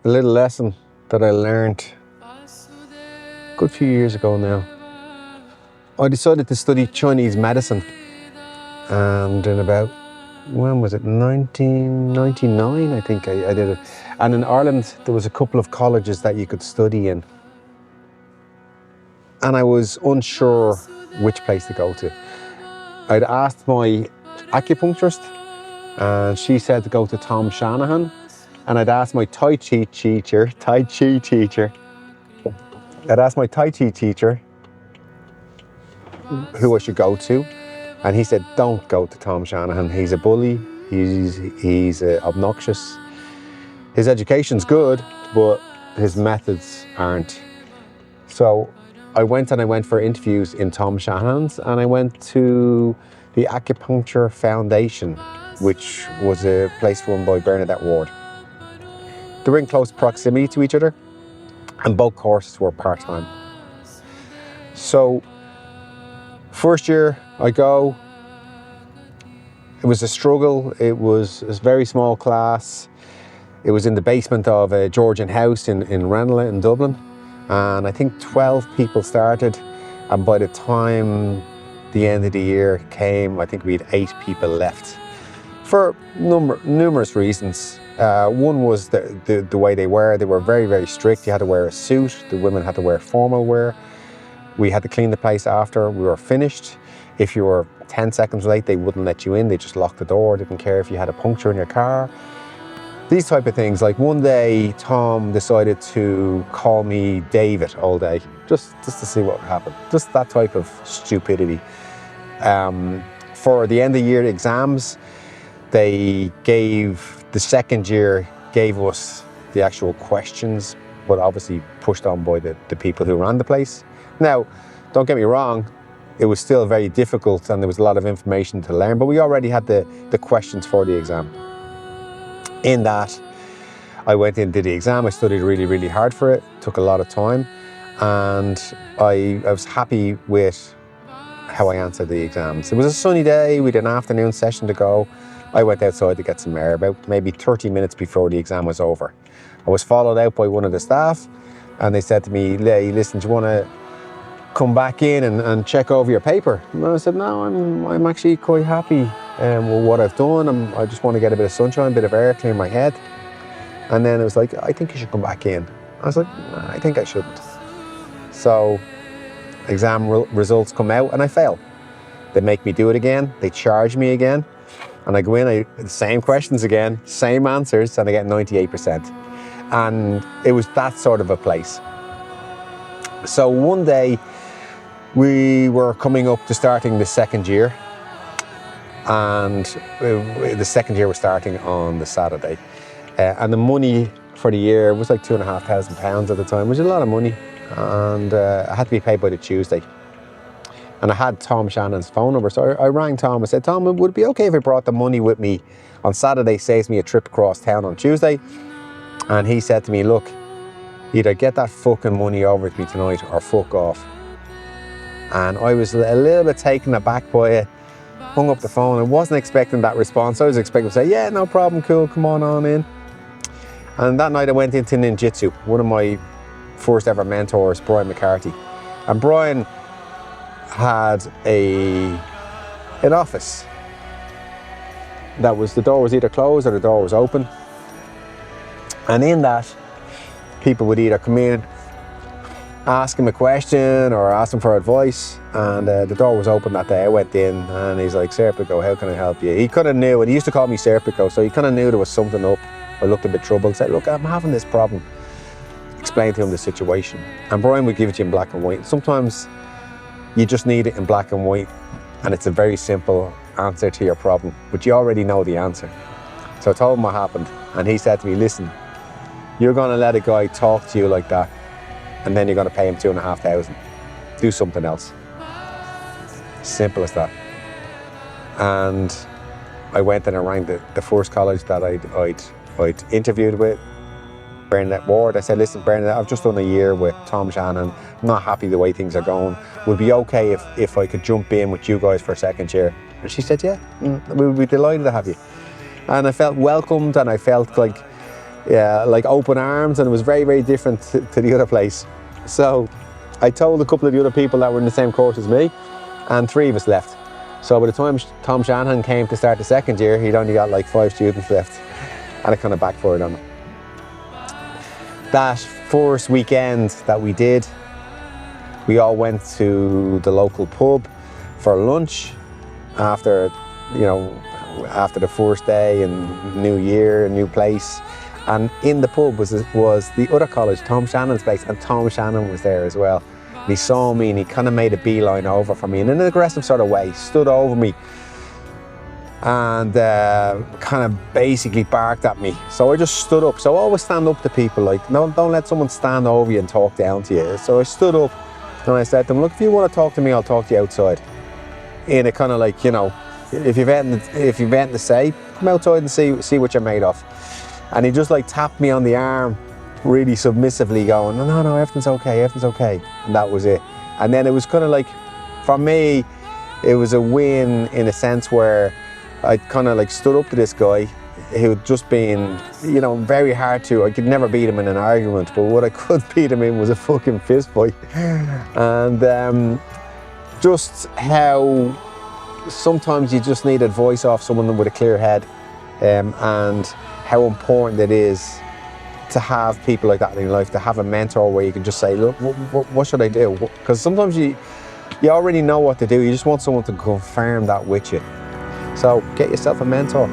a little lesson that I learned a good few years ago now. I decided to study Chinese medicine, and in about, when was it, 1999 I think I did it. And in Ireland there was a couple of colleges that you could study in, and I was unsure which place to go to. I'd asked my acupuncturist and she said to go to Tom Shanahan, and I'd asked my Tai Chi teacher who I should go to, and he said, don't go to Tom Shanahan. He's a bully, he's obnoxious. His education's good, but his methods aren't. So I went for interviews in Tom Shanahan's, and I went to the Acupuncture Foundation, which was a place run by Bernadette Ward. They were in close proximity to each other, and both courses were part-time. So first year I go, it was a struggle. It was a very small class. It was in the basement of a Georgian house in Ranelagh in Dublin. And I think 12 people started. And by the time the end of the year came, I think we had 8 people left for numerous reasons. One was the way they were. They were very, very strict. You had to wear a suit. The women had to wear formal wear. We had to clean the place after we were finished. If you were 10 seconds late, they wouldn't let you in. They just locked the door. Didn't care if you had a puncture in your car. These type of things. Like one day, Tom decided to call me David all day, just to see what would happen. Just that type of stupidity. For the end of year exams, the second year gave us the actual questions, but obviously pushed on by the people who ran the place. Now, don't get me wrong, it was still very difficult and there was a lot of information to learn, but we already had the questions for the exam. In that, I went in and did the exam. I studied really, really hard for it. Took a lot of time, and I was happy with how I answered the exams. It was a sunny day. We had an afternoon session to go. I went outside to get some air about maybe 30 minutes before the exam was over. I was followed out by one of the staff, and they said to me, "Hey, listen, do you want to come back in and check over your paper?" And I said, "No, I'm actually quite happy with what I've done. I just want to get a bit of sunshine, a bit of air, clear my head." And then it was like, "I think you should come back in." I was like, "Nah, I think I shouldn't." So exam results come out and I fail. They make me do it again. They charge me again. And I go in, the same questions again, same answers, and I get 98%. And it was that sort of a place. So one day, we were coming up to starting the second year, and the second year was starting on the Saturday. And the money for the year was like £2,500 at the time, which is a lot of money. And I had to be paid by the Tuesday. And I had Tom Shannon's phone number, so I rang Tom. I said, "Tom, would it be okay if I brought the money with me on Saturday? Saves me a trip across town on Tuesday." And he said to me, "Look, either get that fucking money over to me tonight or fuck off." And I was a little bit taken aback by it. Hung up the phone. I wasn't expecting that response. I was expecting to say, "Yeah, no problem, cool, come on in." And that night I went into Ninjutsu. One of my first ever mentors, Brian McCarthy. And Brian had an office that was, the door was either closed or the door was open. And in that, people would either come in, ask him a question or ask him for advice, and the door was open that day. I went in and he's like, "Serpico, how can I help you?" He kind of knew, and he used to call me Serpico, so he kind of knew there was something up. I looked a bit troubled, said, "Look, I'm having this problem." Explained to him the situation, and Brian would give it to you in black and white. Sometimes you just need it in black and white, and it's a very simple answer to your problem, but you already know the answer. So I told him what happened, and he said to me, "Listen, you're going to let a guy talk to you like that, and then you're going to pay him $2,500. Do something else." Simple as that. And I went and I rang the first college that I'd interviewed with, Bernadette Ward. I said, "Listen, Bernadette, I've just done a year with Tom Shannon. I'm not happy the way things are going. Would it be okay if I could jump in with you guys for a second year?" And she said, "Yeah, we would be delighted to have you." And I felt welcomed, and I felt like yeah, like open arms, and it was very, very different to the other place. So I told a couple of the other people that were in the same course as me, and 3 of us left. So by the time Tom Shanahan came to start the second year, he'd only got like 5 students left, and it kind of backfired on him. That first weekend that we did, we all went to the local pub for lunch after the first day and New Year, new place. And in the pub was the other college, Tom Shannon's place, and Tom Shannon was there as well. And he saw me and he kind of made a beeline over for me in an aggressive sort of way, stood over me and kind of basically barked at me. So I just stood up. So I always stand up to people, like, no, don't let someone stand over you and talk down to you. So I stood up and I said to him, look, if you want to talk to me, I'll talk to you outside. In a kind of like, you know, if you've anything to say, come outside and see what you're made of. And he just like tapped me on the arm, really submissively going, no, everything's okay. And that was it. And then it was kind of like, for me, it was a win in a sense where I kind of like stood up to this guy who had just been, you know, very hard to. I could never beat him in an argument, but what I could beat him in was a fucking fist fight. And just how sometimes you just need advice off someone with a clear head, and how important it is to have people like that in your life, to have a mentor where you can just say, look, what should I do? Because sometimes you already know what to do, you just want someone to confirm that with you. So get yourself a mentor.